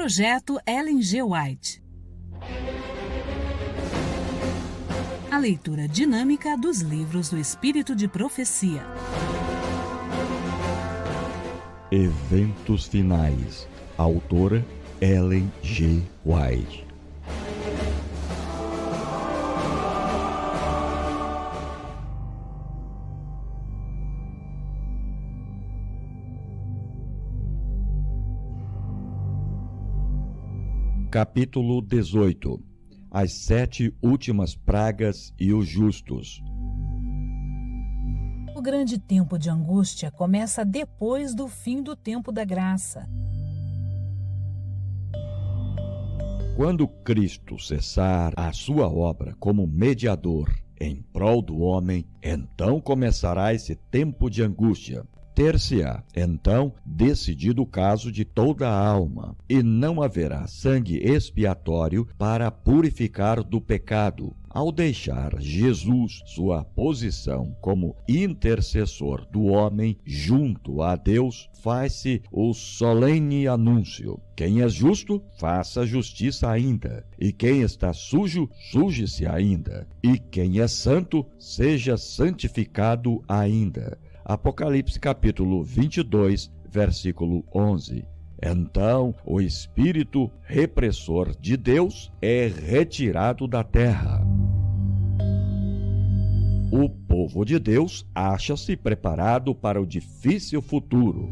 Projeto Ellen G. White. A leitura dinâmica dos livros do Espírito de Profecia. Eventos finais. Autora Ellen G. White. Capítulo 18. As 7 últimas pragas e os justos. O grande tempo de angústia começa depois do fim do tempo da graça. Quando Cristo cessar a sua obra como mediador em prol do homem, então começará esse tempo de angústia. Ter-se-á, então, decidido o caso de toda a alma, e não haverá sangue expiatório para purificar do pecado. Ao deixar Jesus sua posição como intercessor do homem junto a Deus, faz-se o solene anúncio: quem é justo, faça justiça ainda, e quem está sujo, suje-se ainda, e quem é santo, seja santificado ainda. Apocalipse capítulo 22, versículo 11. Então, o espírito repressor de Deus é retirado da terra. O povo de Deus acha-se preparado para o difícil futuro.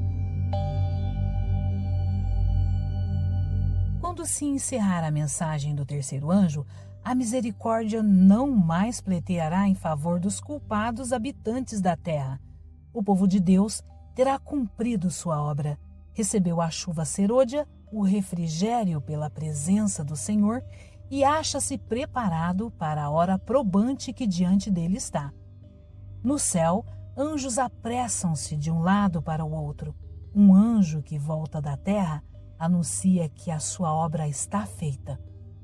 Quando se encerrar a mensagem do terceiro anjo, a misericórdia não mais pleiteará em favor dos culpados habitantes da terra. O povo de Deus terá cumprido sua obra, recebeu a chuva serôdia, o refrigério pela presença do Senhor e acha-se preparado para a hora probante que diante dele está. No céu, anjos apressam-se de um lado para o outro. Um anjo que volta da terra anuncia que a sua obra está feita.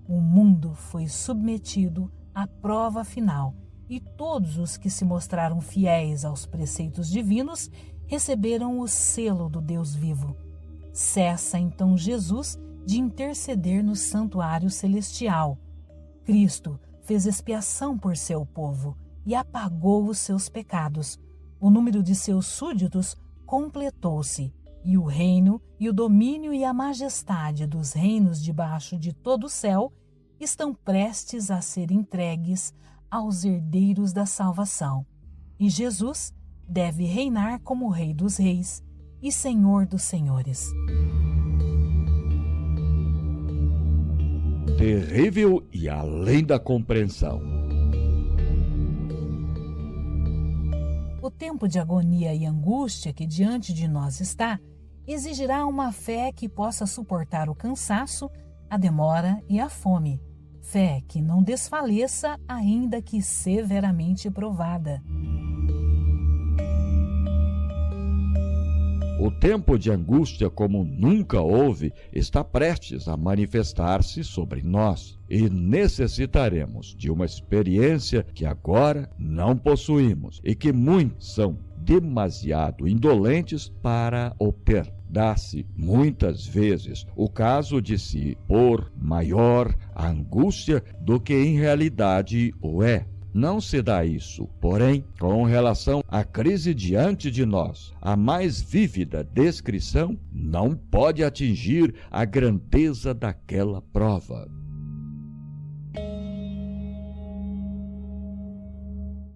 O mundo foi submetido à prova final e todos os que se mostraram fiéis aos preceitos divinos receberam o selo do Deus vivo. Cessa então Jesus de interceder no santuário celestial. Cristo fez expiação por seu povo e apagou os seus pecados. O número de seus súditos completou-se, e o reino e o domínio e a majestade dos reinos debaixo de todo o céu estão prestes a ser entregues aos herdeiros da salvação. E Jesus deve reinar como Rei dos Reis e Senhor dos Senhores. Terrível e além da compreensão. O tempo de agonia e angústia que diante de nós está exigirá uma fé que possa suportar o cansaço, a demora e a fome. Fé que não desfaleça, ainda que severamente provada. O tempo de angústia como nunca houve está prestes a manifestar-se sobre nós e necessitaremos de uma experiência que agora não possuímos e que muitos são demasiado indolentes para obter. Dá-se muitas vezes o caso de se pôr maior a angústia do que em realidade o é. Não se dá isso, porém, com relação à crise diante de nós, a mais vívida descrição não pode atingir a grandeza daquela prova.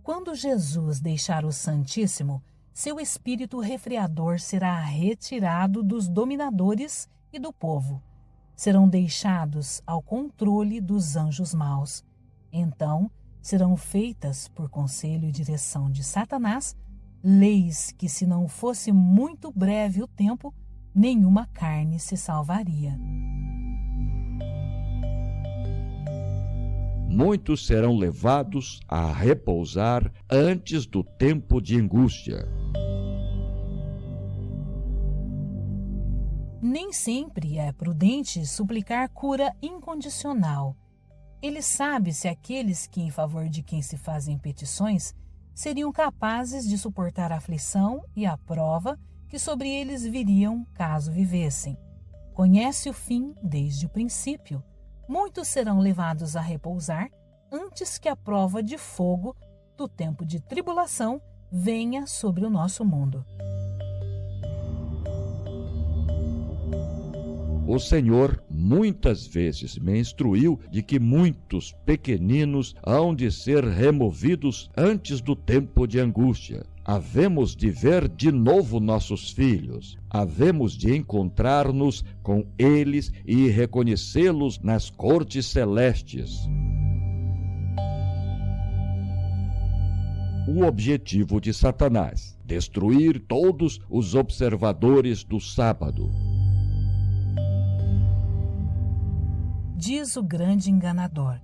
Quando Jesus deixar o Santíssimo, seu espírito refreador será retirado dos dominadores e do povo. Serão deixados ao controle dos anjos maus. Então, serão feitas, por conselho e direção de Satanás, leis que, se não fosse muito breve o tempo, nenhuma carne se salvaria. Muitos serão levados a repousar antes do tempo de angústia. Nem sempre é prudente suplicar cura incondicional. Ele sabe se aqueles que, em favor de quem se fazem petições, seriam capazes de suportar a aflição e a prova que sobre eles viriam caso vivessem. conhece o fim desde o princípio. Muitos serão levados a repousar antes que a prova de fogo do tempo de tribulação venha sobre o nosso mundo. O Senhor muitas vezes me instruiu de que muitos pequeninos hão de ser removidos antes do tempo de angústia. Havemos de ver de novo nossos filhos, havemos de encontrar-nos com eles e reconhecê-los nas cortes celestes. O objetivo de Satanás: destruir todos os observadores do sábado. Diz o grande enganador: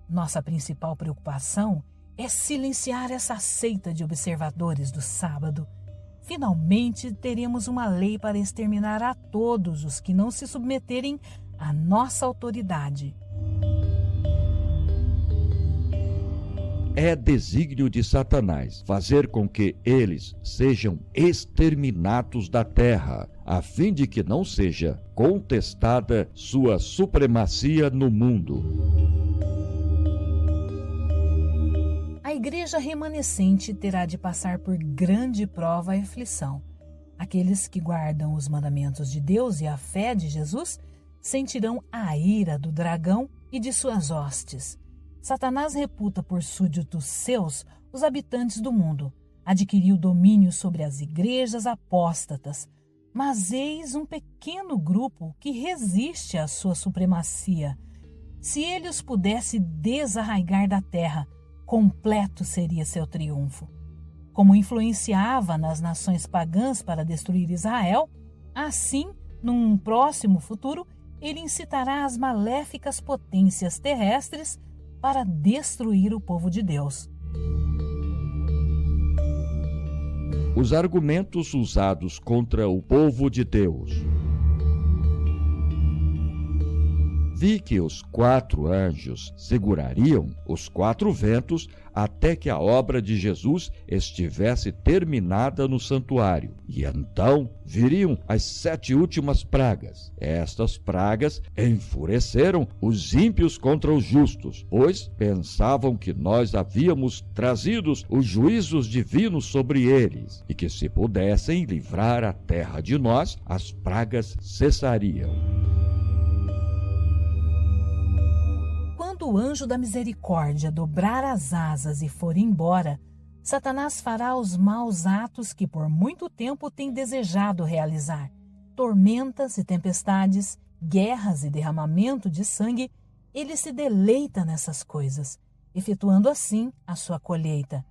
nossa principal preocupação é silenciar essa seita de observadores do sábado. Finalmente teremos uma lei para exterminar a todos os que não se submeterem à nossa autoridade. É desígnio de Satanás fazer com que eles sejam exterminados da terra, a fim de que não seja contestada sua supremacia no mundo. A igreja remanescente terá de passar por grande prova e aflição. Aqueles que guardam os mandamentos de Deus e a fé de Jesus sentirão a ira do dragão e de suas hostes. Satanás reputa por súditos seus os habitantes do mundo. Adquiriu domínio sobre as igrejas apóstatas. Mas eis um pequeno grupo que resiste à sua supremacia. Se ele os pudesse desarraigar da terra, completo seria seu triunfo. Como influenciava nas nações pagãs para destruir Israel, assim, num próximo futuro, ele incitará as maléficas potências terrestres para destruir o povo de Deus. Os argumentos usados contra o povo de Deus. Vi que os 4 anjos segurariam os 4 ventos até que a obra de Jesus estivesse terminada no santuário. E então viriam as 7 últimas pragas. Estas pragas enfureceram os ímpios contra os justos, pois pensavam que nós havíamos trazido os juízos divinos sobre eles, e que se pudessem livrar a terra de nós, as pragas cessariam. Quando o anjo da misericórdia dobrar as asas e for embora, Satanás fará os maus atos que por muito tempo tem desejado realizar. Tormentas e tempestades, guerras e derramamento de sangue, ele se deleita nessas coisas, efetuando assim a sua colheita.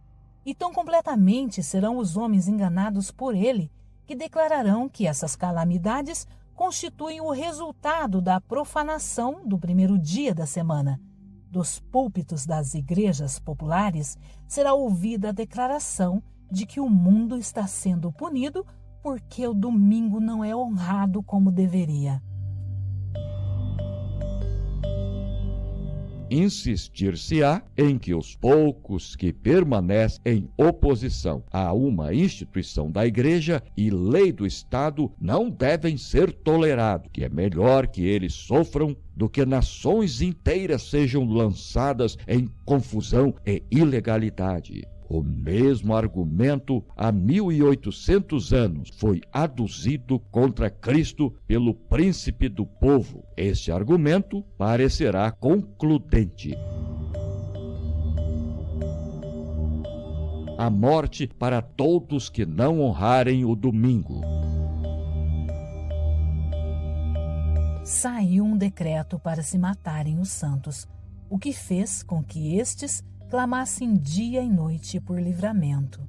E tão completamente serão os homens enganados por ele, que declararão que essas calamidades constituem o resultado da profanação do primeiro dia da semana. Dos púlpitos das igrejas populares será ouvida a declaração de que o mundo está sendo punido porque o domingo não é honrado como deveria. Insistir-se-á em que os poucos que permanecem em oposição a uma instituição da Igreja e lei do Estado não devem ser tolerados, que é melhor que eles sofram do que nações inteiras sejam lançadas em confusão e ilegalidade. O mesmo argumento há 1800 anos foi aduzido contra Cristo pelo príncipe do povo. Este argumento parecerá concludente. A morte para todos que não honrarem o domingo. Saiu um decreto para se matarem os santos, o que fez com que estes clamassem dia e noite por livramento.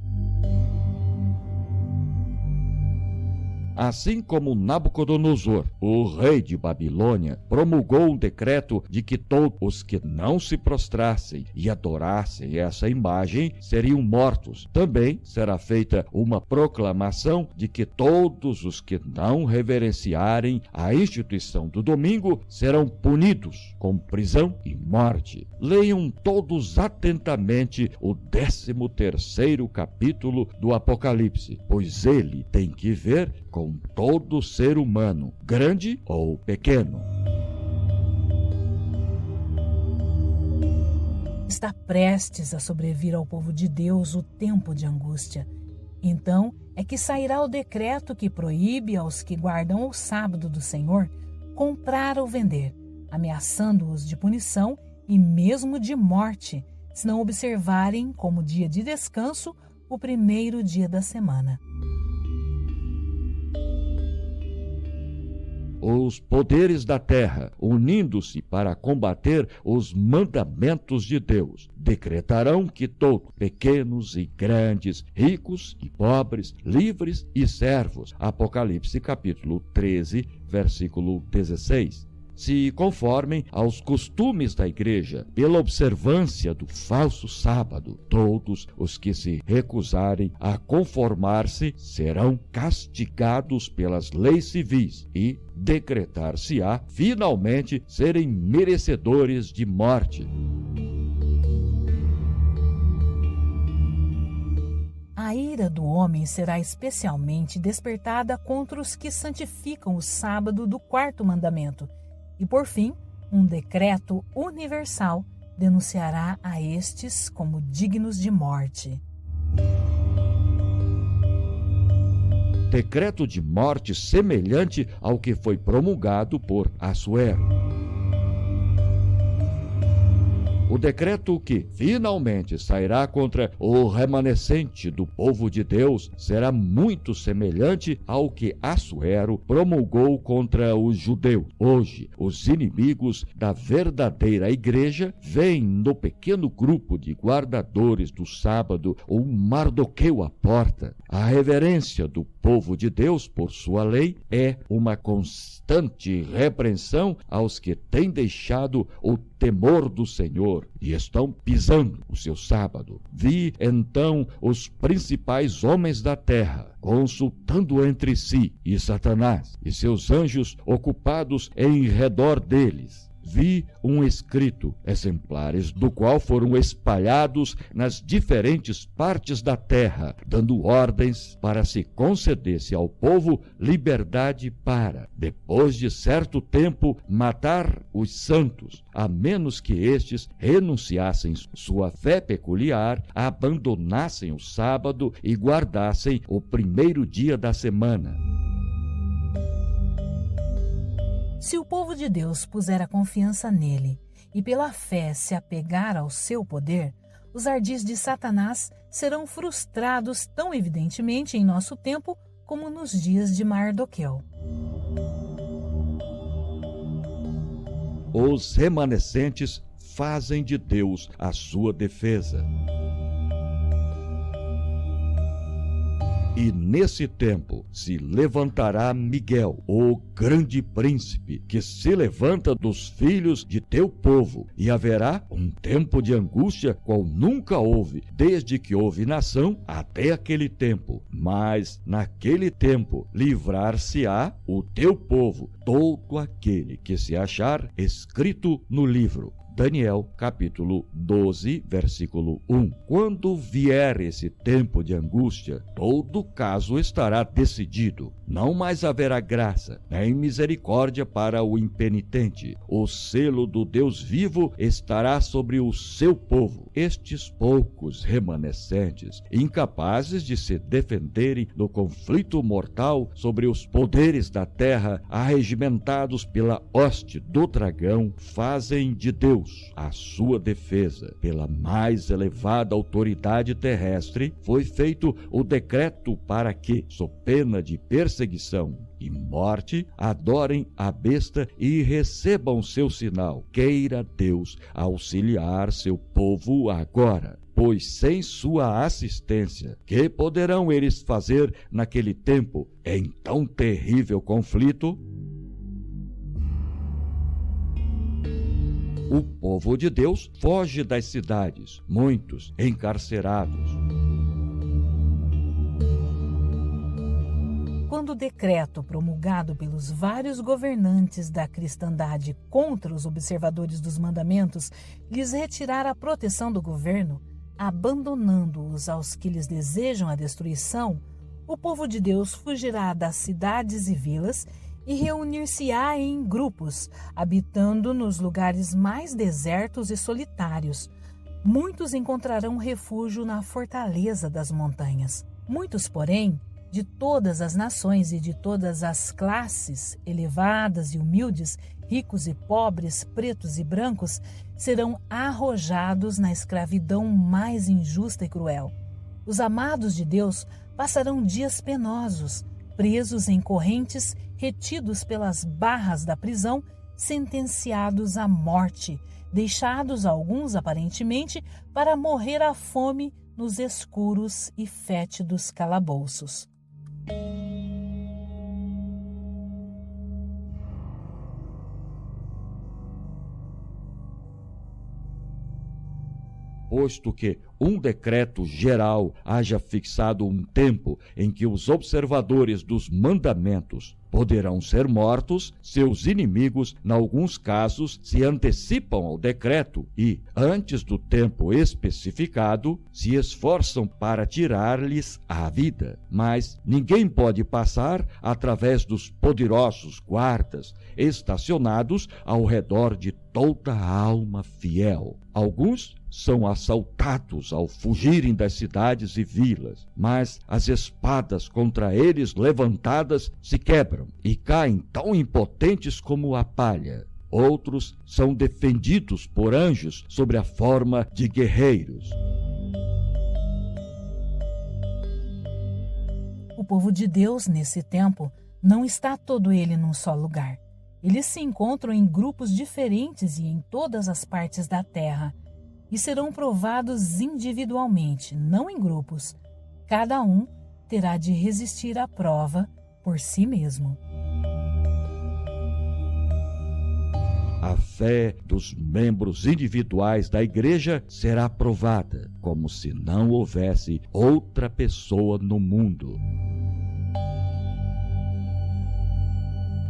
Assim como Nabucodonosor, o rei de Babilônia, promulgou um decreto de que todos os que não se prostrassem e adorassem essa imagem seriam mortos, também será feita uma proclamação de que todos os que não reverenciarem a instituição do domingo serão punidos com prisão e morte. Leiam todos atentamente o 13º capítulo do Apocalipse, pois ele tem que ver com com todo ser humano, grande ou pequeno. Está prestes a sobrevir ao povo de Deus o tempo de angústia. Então é que sairá o decreto que proíbe aos que guardam o sábado do Senhor comprar ou vender, ameaçando-os de punição e mesmo de morte, se não observarem como dia de descanso o primeiro dia da semana. Os poderes da terra, unindo-se para combater os mandamentos de Deus, decretarão que todos, pequenos e grandes, ricos e pobres, livres e servos, Apocalipse capítulo 13, versículo 16, se conformem aos costumes da igreja, pela observância do falso sábado. Todos os que se recusarem a conformar-se serão castigados pelas leis civis e decretar-se-á finalmente serem merecedores de morte. A ira do homem será especialmente despertada contra os que santificam o sábado do quarto mandamento. E, por fim, um decreto universal denunciará a estes como dignos de morte. Decreto de morte semelhante ao que foi promulgado por Assuero. O decreto que finalmente sairá contra o remanescente do povo de Deus será muito semelhante ao que Assuero promulgou contra os judeus. Hoje, os inimigos da verdadeira igreja veem no pequeno grupo de guardadores do sábado um Mardoqueu à porta. A reverência do povo de Deus por sua lei é uma constante repreensão aos que têm deixado o temor do Senhor e estão pisando o seu sábado. Vi então os principais homens da terra consultando entre si e Satanás e seus anjos ocupados em redor deles. Vi um escrito, exemplares do qual foram espalhados nas diferentes partes da terra, dando ordens para se concedesse ao povo liberdade para, depois de certo tempo, matar os santos, a menos que estes renunciassem sua fé peculiar, abandonassem o sábado e guardassem o primeiro dia da semana. Se o povo de Deus puser a confiança nele e pela fé se apegar ao seu poder, os ardis de Satanás serão frustrados tão evidentemente em nosso tempo como nos dias de Mardoqueu. Os remanescentes fazem de Deus a sua defesa. E nesse tempo se levantará Miguel, o grande príncipe, que se levanta dos filhos de teu povo, e haverá um tempo de angústia qual nunca houve, desde que houve nação até aquele tempo. Mas naquele tempo livrar-se-á o teu povo, todo aquele que se achar escrito no livro. Daniel, capítulo 12, versículo 1. Quando vier esse tempo de angústia, todo o caso estará decidido. Não mais haverá graça, nem misericórdia para o impenitente. O selo do Deus vivo estará sobre o seu povo. Estes poucos remanescentes, incapazes de se defenderem do conflito mortal sobre os poderes da terra, arregimentados pela hoste do dragão, fazem de Deus a sua defesa. Pela mais elevada autoridade terrestre, foi feito o decreto para que, sob pena de perseguição e morte, adorem a besta e recebam seu sinal. Queira Deus auxiliar seu povo agora, pois sem sua assistência, que poderão eles fazer naquele tempo, em tão terrível conflito? O povo de Deus foge das cidades, muitos encarcerados. Quando o decreto promulgado pelos vários governantes da cristandade contra os observadores dos mandamentos lhes retirar a proteção do governo, abandonando-os aos que lhes desejam a destruição, O povo de Deus fugirá das cidades e vilas e reunir-se-á em grupos, habitando nos lugares mais desertos e solitários. Muitos encontrarão refúgio na fortaleza das montanhas. Muitos, porém, de todas as nações e de todas as classes, elevadas e humildes, ricos e pobres, pretos e brancos, serão arrojados na escravidão mais injusta e cruel. Os amados de Deus passarão dias penosos, presos em correntes, retidos pelas barras da prisão, sentenciados à morte, deixados alguns aparentemente para morrer à fome nos escuros e fétidos calabouços. Posto que um decreto geral haja fixado um tempo em que os observadores dos mandamentos poderão ser mortos, seus inimigos, em alguns casos, se antecipam ao decreto e, antes do tempo especificado, se esforçam para tirar-lhes a vida. Mas ninguém pode passar através dos poderosos guardas estacionados ao redor de toda a alma fiel. Alguns são assaltados ao fugirem das cidades e vilas, mas as espadas contra eles levantadas se quebram e caem tão impotentes como a palha. Outros são defendidos por anjos sob a forma de guerreiros. O povo de Deus, nesse tempo, não está todo ele num só lugar. Eles se encontram em grupos diferentes e em todas as partes da terra, e serão provados individualmente, não em grupos. Cada um terá de resistir à prova por si mesmo. A fé dos membros individuais da igreja será provada, como se não houvesse outra pessoa no mundo.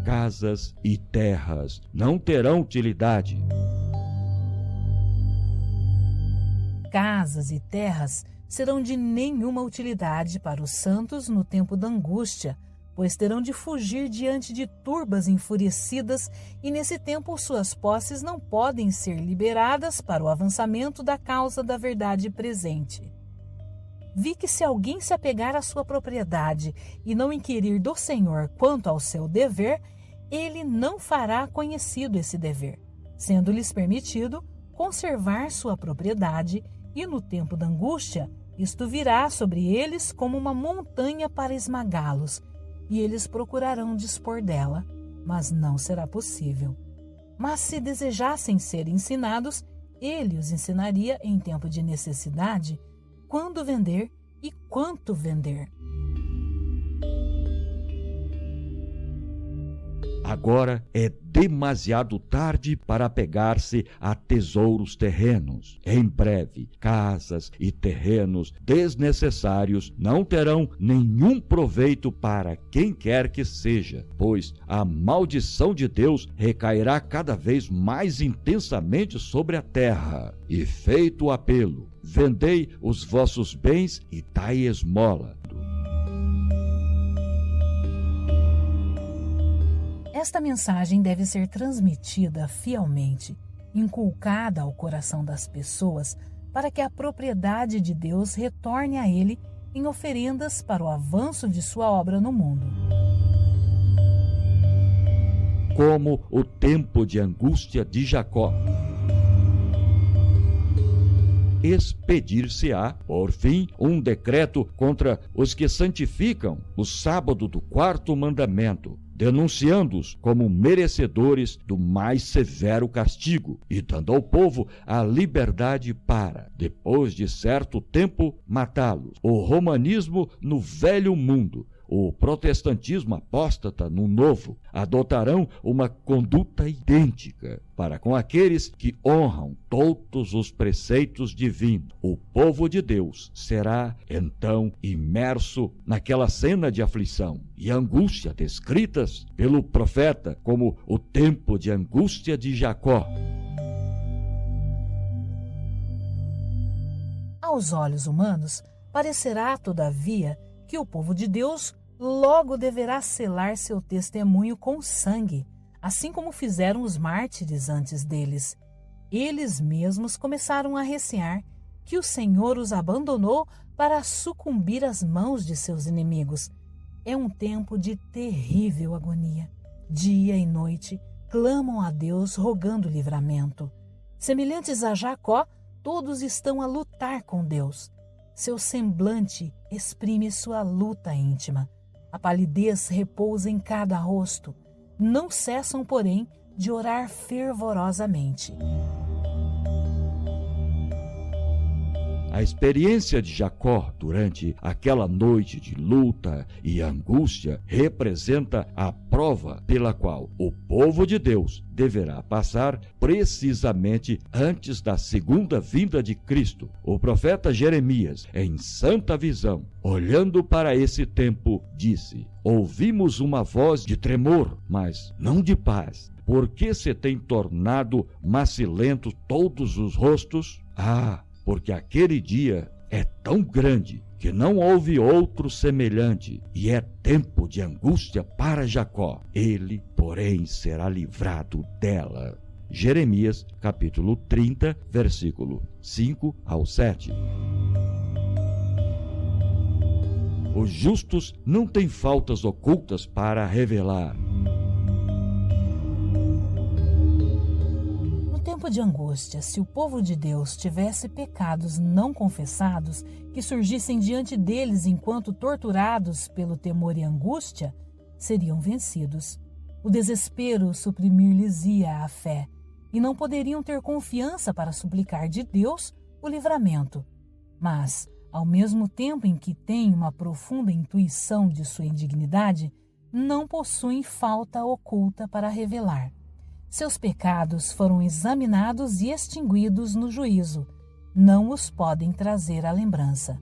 Casas e terras não terão utilidade. Casas e terras serão de nenhuma utilidade para os santos no tempo da angústia, pois terão de fugir diante de turbas enfurecidas e nesse tempo suas posses não podem ser liberadas para o avançamento da causa da verdade presente. Vi que se alguém se apegar à sua propriedade e não inquirir do Senhor quanto ao seu dever, ele não fará conhecido esse dever, sendo-lhes permitido conservar sua propriedade, e no tempo da angústia, isto virá sobre eles como uma montanha para esmagá-los, e eles procurarão dispor dela, mas não será possível. Mas se desejassem ser ensinados, ele os ensinaria em tempo de necessidade, quando vender e quanto vender. Agora é demasiado tarde para apegar-se a tesouros terrenos. Em breve, casas e terrenos desnecessários não terão nenhum proveito para quem quer que seja, pois a maldição de Deus recairá cada vez mais intensamente sobre a terra. E feito o apelo, vendei os vossos bens e dai esmola. Esta mensagem deve ser transmitida fielmente, inculcada ao coração das pessoas, para que a propriedade de Deus retorne a ele em oferendas para o avanço de sua obra no mundo. Como o tempo de angústia de Jacó. Expedir-se-á, por fim, um decreto contra os que santificam o sábado do quarto mandamento, denunciando-os como merecedores do mais severo castigo e dando ao povo a liberdade para, depois de certo tempo, matá-los. O romanismo no velho mundo, o protestantismo apóstata no novo, adotarão uma conduta idêntica para com aqueles que honram todos os preceitos divinos. O povo de Deus será, então, imerso naquela cena de aflição e angústia descritas pelo profeta como o tempo de angústia de Jacó. Aos olhos humanos, parecerá, todavia, que o povo de Deus logo deverá selar seu testemunho com sangue, assim como fizeram os mártires antes deles. Eles mesmos começaram a recear que o Senhor os abandonou para sucumbir às mãos de seus inimigos. É um tempo de terrível agonia. Dia e noite clamam a Deus rogando livramento. Semelhantes a Jacó, todos estão a lutar com Deus. Seu semblante exprime sua luta íntima. A palidez repousa em cada rosto. Não cessam, porém, de orar fervorosamente. A experiência de Jacó durante aquela noite de luta e angústia representa a prova pela qual o povo de Deus deverá passar precisamente antes da segunda vinda de Cristo. O profeta Jeremias, em santa visão, olhando para esse tempo, disse: ouvimos uma voz de tremor, mas não de paz. Por que se tem tornado macilentos todos os rostos? Porque aquele dia é tão grande que não houve outro semelhante, e é tempo de angústia para Jacó. Ele, porém, será livrado dela. Jeremias, capítulo 30, versículo 5 ao 7. Os justos não têm faltas ocultas para revelar. No tempo de angústia, se o povo de Deus tivesse pecados não confessados que surgissem diante deles enquanto torturados pelo temor e angústia, seriam vencidos. O desespero suprimir-lhes-ia a fé, e não poderiam ter confiança para suplicar de Deus o livramento. Mas, ao mesmo tempo em que têm uma profunda intuição de sua indignidade, não possuem falta oculta para revelar. Seus pecados foram examinados e extinguidos no juízo. Não os podem trazer à lembrança.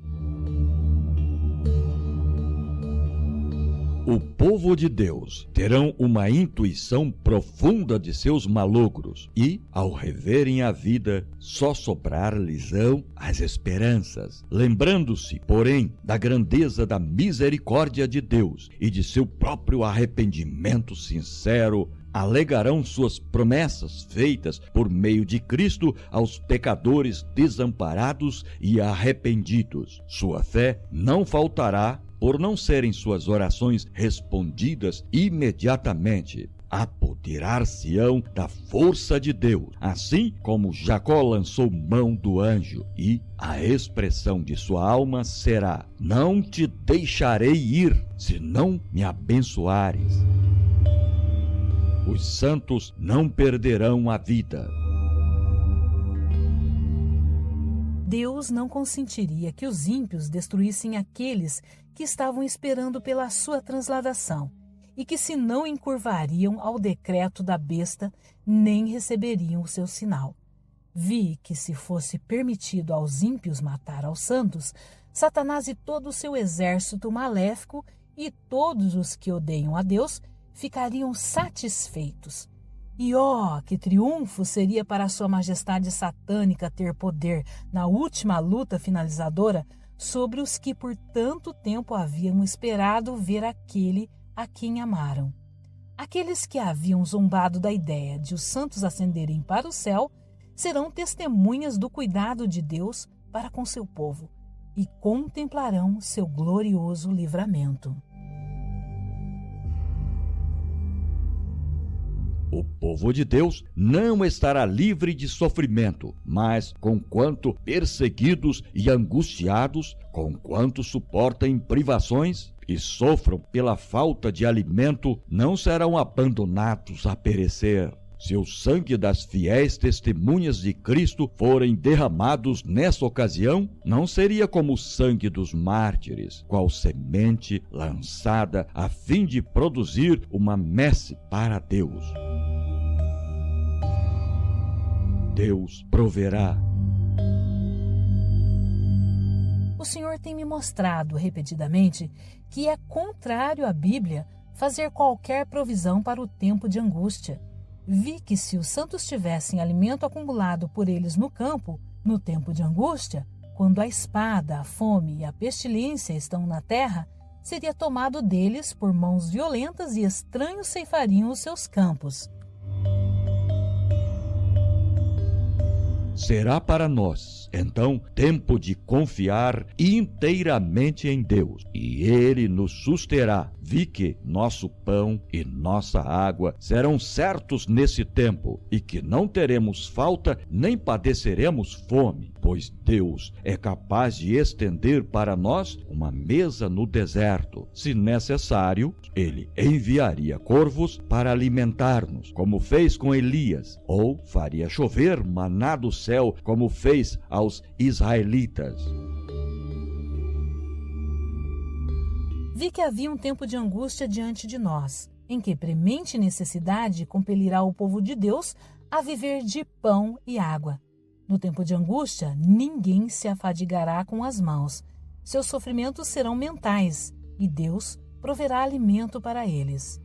O povo de Deus terão uma intuição profunda de seus malogros e, ao reverem a vida, só sobrar-lhes-ão as esperanças, lembrando-se, porém, da grandeza da misericórdia de Deus e de seu próprio arrependimento sincero. Alegarão suas promessas feitas por meio de Cristo aos pecadores desamparados e arrependidos. Sua fé não faltará por não serem suas orações respondidas imediatamente. Apoderar-se-ão da força de Deus, assim como Jacó lançou mão do anjo, e a expressão de sua alma será: não te deixarei ir, se não me abençoares. Os santos não perderão a vida. Deus não consentiria que os ímpios destruíssem aqueles que estavam esperando pela sua transladação e que se não encurvariam ao decreto da besta, nem receberiam o seu sinal. Vi que se fosse permitido aos ímpios matar aos santos, Satanás e todo o seu exército maléfico e todos os que odeiam a Deus ficariam satisfeitos. E que triunfo seria para a sua majestade satânica ter poder na última luta finalizadora sobre os que por tanto tempo haviam esperado ver aquele a quem amaram. Aqueles que haviam zombado da ideia de os santos ascenderem para o céu serão testemunhas do cuidado de Deus para com seu povo e contemplarão seu glorioso livramento. O povo de Deus não estará livre de sofrimento, mas, conquanto perseguidos e angustiados, conquanto suportem privações e sofram pela falta de alimento, não serão abandonados a perecer. Se o sangue das fiéis testemunhas de Cristo forem derramados nessa ocasião, não seria como o sangue dos mártires, qual semente lançada a fim de produzir uma messe para Deus. Deus proverá. O Senhor tem me mostrado repetidamente que é contrário à Bíblia fazer qualquer provisão para o tempo de angústia. Vi que se os santos tivessem alimento acumulado por eles no campo, no tempo de angústia, quando a espada, a fome e a pestilência estão na terra, seria tomado deles por mãos violentas e estranhos ceifariam os seus campos. Será para nós, então, tempo de confiar inteiramente em Deus, e Ele nos susterá. Vi que nosso pão e nossa água serão certos nesse tempo, e que não teremos falta nem padeceremos fome, pois Deus é capaz de estender para nós uma mesa no deserto. Se necessário, Ele enviaria corvos para alimentar-nos, como fez com Elias, ou faria chover maná do céu, como fez aos israelitas. Vi que havia um tempo de angústia diante de nós, em que premente necessidade compelirá o povo de Deus a viver de pão e água. No tempo de angústia, ninguém se afadigará com as mãos. Seus sofrimentos serão mentais, e Deus proverá alimento para eles.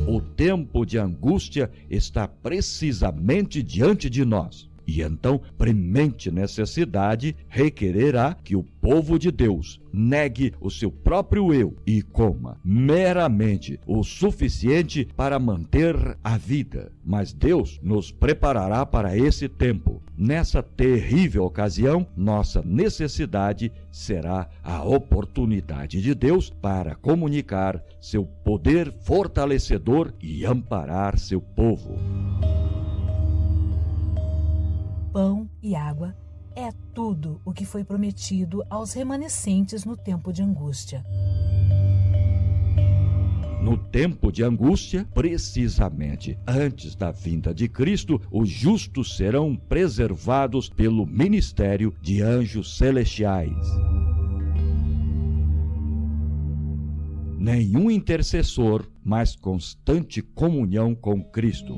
O tempo de angústia está precisamente diante de nós. E então, premente necessidade requererá que o povo de Deus negue o seu próprio eu e coma meramente o suficiente para manter a vida. Mas Deus nos preparará para esse tempo. Nessa terrível ocasião, nossa necessidade será a oportunidade de Deus para comunicar seu poder fortalecedor e amparar seu povo. Pão e água é tudo o que foi prometido aos remanescentes no tempo de angústia. No tempo de angústia, precisamente antes da vinda de Cristo, os justos serão preservados pelo ministério de anjos celestiais. Nenhum intercessor, mais constante comunhão com Cristo.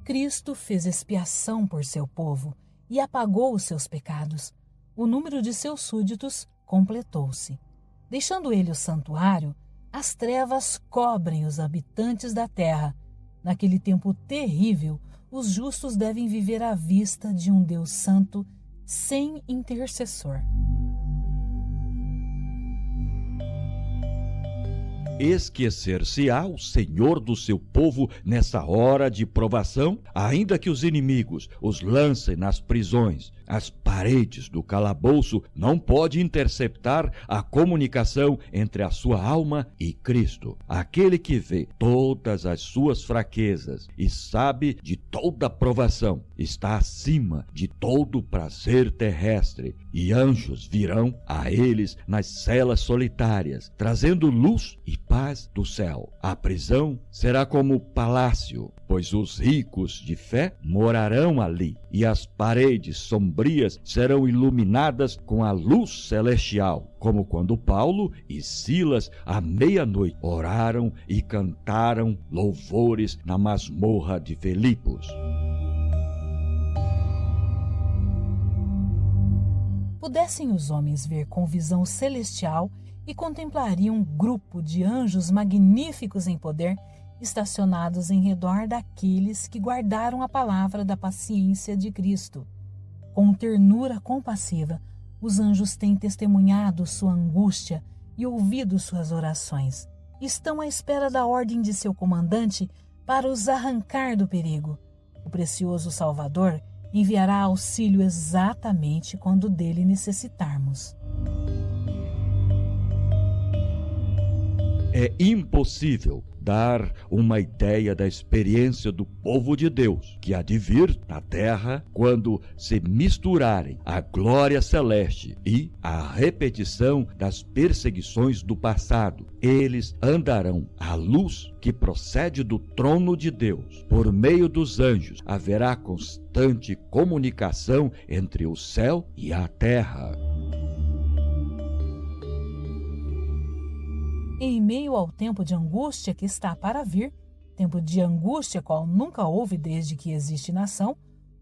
Cristo fez expiação por seu povo e apagou os seus pecados. O número de seus súditos completou-se. Deixando ele o santuário, as trevas cobrem os habitantes da terra. Naquele tempo terrível, os justos devem viver à vista de um Deus santo sem intercessor. Esquecer-se-á o Senhor do seu povo nessa hora de provação, ainda que os inimigos os lancem nas prisões. As paredes do calabouço não podem interceptar a comunicação entre a sua alma e Cristo. Aquele que vê todas as suas fraquezas e sabe de toda provação está acima de todo prazer terrestre, e anjos virão a eles nas celas solitárias, trazendo luz e paz do céu. A prisão será como palácio, pois os ricos de fé morarão ali, e as paredes sombrias serão iluminadas com a luz celestial, como quando Paulo e Silas, à meia-noite, oraram e cantaram louvores na masmorra de Filipos. Pudessem os homens ver com visão celestial e contemplariam um grupo de anjos magníficos em poder, estacionados em redor daqueles que guardaram a palavra da paciência de Cristo. Com ternura compassiva, os anjos têm testemunhado sua angústia e ouvido suas orações. Estão à espera da ordem de seu comandante para os arrancar do perigo. O precioso Salvador enviará auxílio exatamente quando dele necessitarmos. É impossível dar uma ideia da experiência do povo de Deus que há de vir na terra quando se misturarem a glória celeste e a repetição das perseguições do passado. Eles andarão à luz que procede do trono de Deus. Por meio dos anjos haverá constante comunicação entre o céu e a terra. Em meio ao tempo de angústia que está para vir, tempo de angústia qual nunca houve desde que existe nação,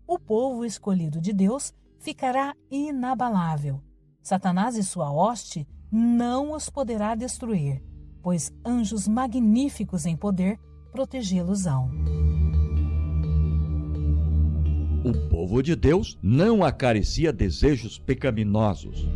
o povo escolhido de Deus ficará inabalável. Satanás e sua hoste não os poderá destruir, pois anjos magníficos em poder protegê-los-ão. O povo de Deus não acaricia desejos pecaminosos.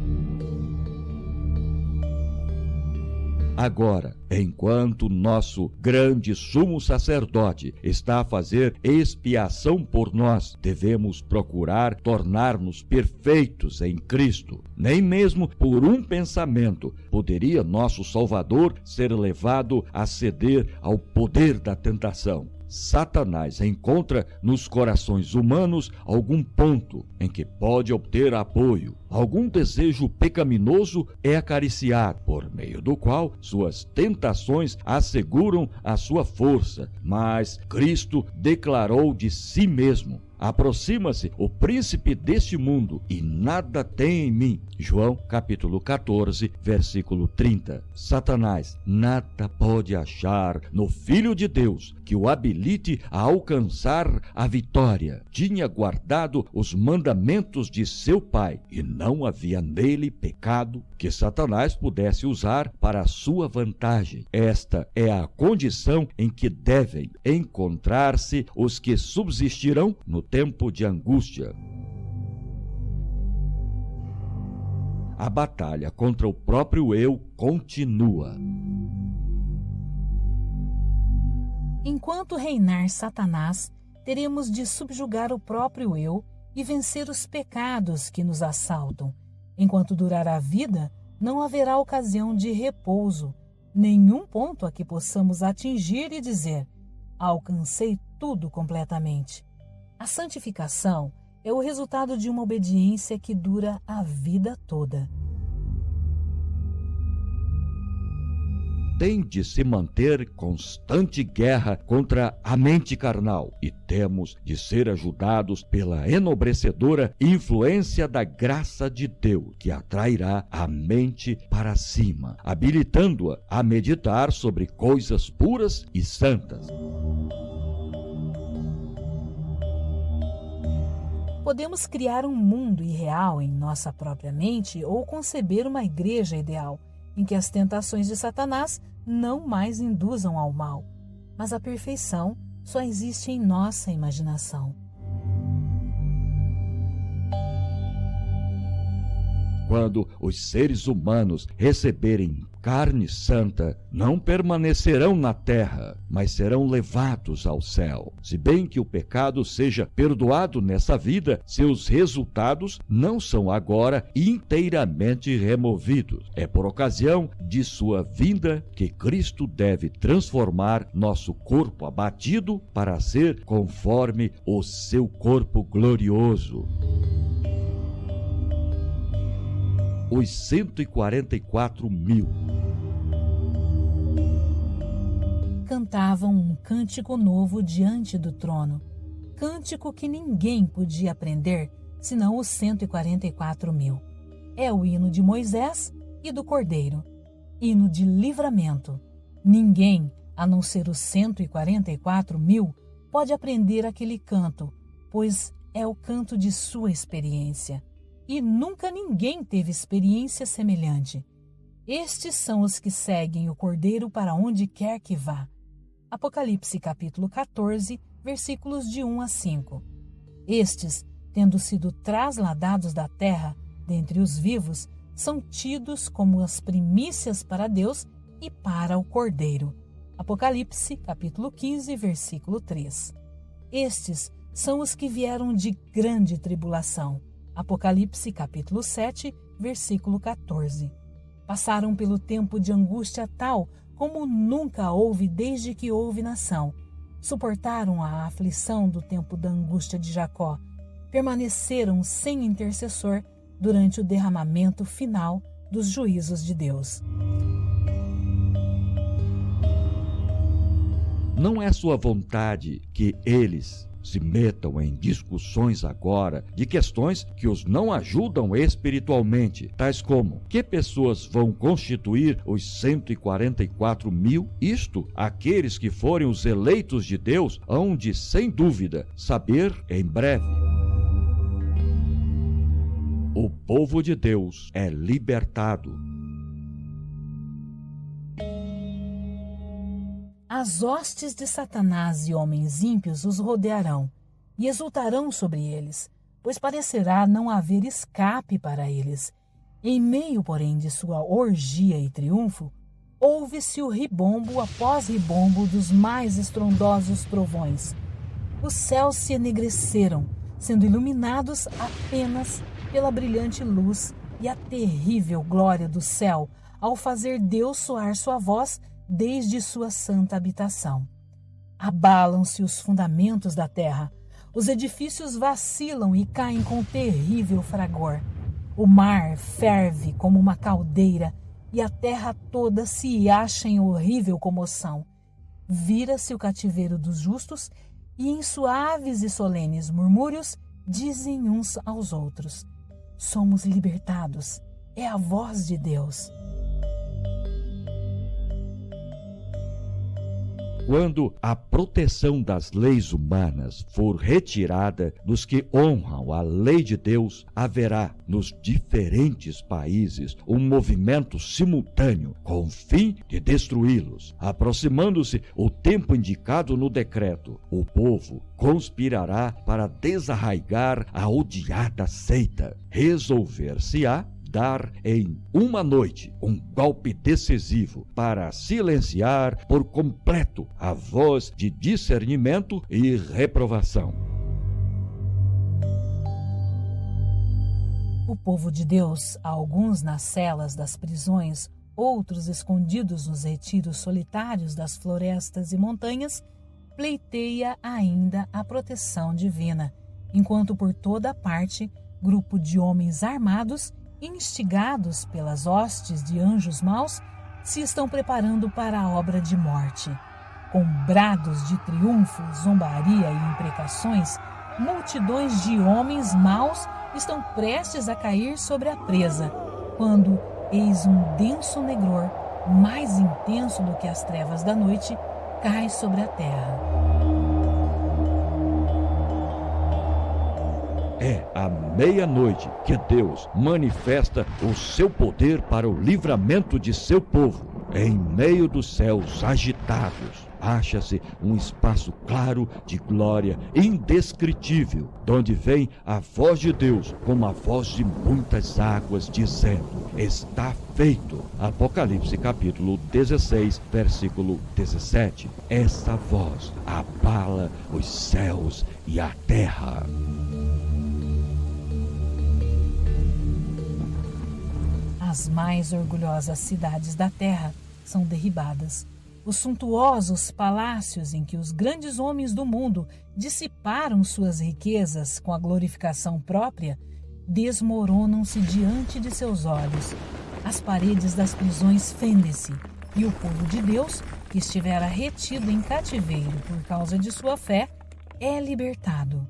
Agora, enquanto nosso grande sumo sacerdote está a fazer expiação por nós, devemos procurar tornar-nos perfeitos em Cristo. Nem mesmo por um pensamento poderia nosso Salvador ser levado a ceder ao poder da tentação. Satanás encontra nos corações humanos algum ponto em que pode obter apoio. Algum desejo pecaminoso é acariciado, por meio do qual suas tentações asseguram a sua força. Mas Cristo declarou de si mesmo: aproxima-se o príncipe deste mundo e nada tem em mim. João capítulo 14, versículo 30. Satanás nada pode achar no Filho de Deus que o habilite a alcançar a vitória. Tinha guardado os mandamentos de seu Pai e não havia nele pecado que Satanás pudesse usar para a sua vantagem. Esta é a condição em que devem encontrar-se os que subsistirão no tempo de angústia. A batalha contra o próprio eu continua. Enquanto reinar Satanás, teremos de subjugar o próprio eu e vencer os pecados que nos assaltam. Enquanto durar a vida, não haverá ocasião de repouso, nenhum ponto a que possamos atingir e dizer: alcancei tudo completamente. A santificação é o resultado de uma obediência que dura a vida toda. Tem de se manter constante guerra contra a mente carnal e temos de ser ajudados pela enobrecedora influência da graça de Deus, que atrairá a mente para cima, habilitando-a a meditar sobre coisas puras e santas. Podemos criar um mundo irreal em nossa própria mente ou conceber uma igreja ideal, em que as tentações de Satanás não mais induzam ao mal, mas a perfeição só existe em nossa imaginação. Quando os seres humanos receberem carne santa, não permanecerão na terra, mas serão levados ao céu. Se bem que o pecado seja perdoado nessa vida, seus resultados não são agora inteiramente removidos. É por ocasião de sua vinda que Cristo deve transformar nosso corpo abatido para ser conforme o seu corpo glorioso. Os 144.000 cantavam um cântico novo diante do trono, cântico que ninguém podia aprender senão os 144.000. É o hino de Moisés e do Cordeiro, hino de livramento. Ninguém, a não ser os 144.000, pode aprender aquele canto, pois é o canto de sua experiência. E nunca ninguém teve experiência semelhante. Estes são os que seguem o Cordeiro para onde quer que vá. Apocalipse capítulo 14, versículos de 1 a 5. Estes, tendo sido trasladados da terra, dentre os vivos, são tidos como as primícias para Deus e para o Cordeiro. Apocalipse capítulo 15, versículo 3. Estes são os que vieram de grande tribulação. Apocalipse capítulo 7, versículo 14. Passaram pelo tempo de angústia tal como nunca houve desde que houve nação. Suportaram a aflição do tempo da angústia de Jacó. Permaneceram sem intercessor durante o derramamento final dos juízos de Deus. Não é sua vontade que eles se metam em discussões agora de questões que os não ajudam espiritualmente, tais como: que pessoas vão constituir os 144.000? Isto, aqueles que forem os eleitos de Deus hão de, sem dúvida, saber em breve. O povo de Deus é libertado. As hostes de Satanás e homens ímpios os rodearão. e exultarão sobre eles, pois parecerá não haver escape para eles. Em meio, porém, de sua orgia e triunfo, ouve-se o ribombo após ribombo dos mais estrondosos trovões. Os céus se enegreceram, sendo iluminados apenas pela brilhante luz e a terrível glória do céu, ao fazer Deus soar sua voz desde sua santa habitação. Abalam-se os fundamentos da terra, os edifícios vacilam e caem com terrível fragor. O mar ferve como uma caldeira e a terra toda se acha em horrível comoção. Vira-se o cativeiro dos justos e em suaves e solenes murmúrios dizem uns aos outros: somos libertados, é a voz de Deus. Quando a proteção das leis humanas for retirada dos que honram a lei de Deus, haverá nos diferentes países um movimento simultâneo com o fim de destruí-los. Aproximando-se o tempo indicado no decreto, o povo conspirará para desarraigar a odiada seita. Resolver-se-á dar em uma noite um golpe decisivo para silenciar por completo a voz de discernimento e reprovação. O povo de Deus, alguns nas celas das prisões, outros escondidos nos retiros solitários das florestas e montanhas, pleiteia ainda a proteção divina, enquanto por toda parte, grupo de homens armados, instigados pelas hostes de anjos maus, se estão preparando para a obra de morte. Com brados de triunfo, zombaria e imprecações, multidões de homens maus estão prestes a cair sobre a presa, quando eis um denso negror, mais intenso do que as trevas da noite, cai sobre a terra. É à meia-noite que Deus manifesta o seu poder para o livramento de seu povo. Em meio dos céus agitados, acha-se um espaço claro de glória indescritível, donde vem a voz de Deus como a voz de muitas águas, dizendo: está feito. Apocalipse capítulo 16, versículo 17. Essa voz abala os céus e a terra. As mais orgulhosas cidades da terra são derribadas. Os suntuosos palácios em que os grandes homens do mundo dissiparam suas riquezas com a glorificação própria desmoronam-se diante de seus olhos. As paredes das prisões fendem-se e o povo de Deus, que estivera retido em cativeiro por causa de sua fé, é libertado.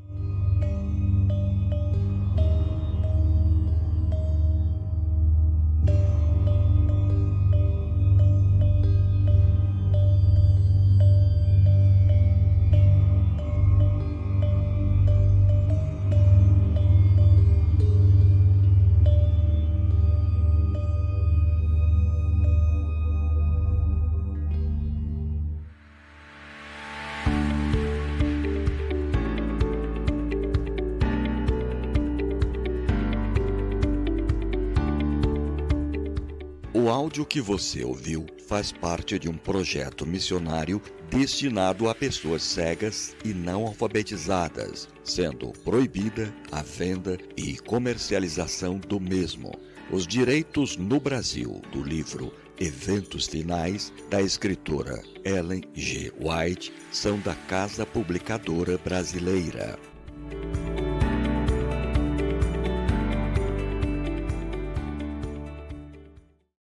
O áudio que você ouviu faz parte de um projeto missionário destinado a pessoas cegas e não alfabetizadas, sendo proibida a venda e comercialização do mesmo. Os direitos no Brasil do livro Eventos Finais, da escritora Ellen G. White, são da Casa Publicadora Brasileira.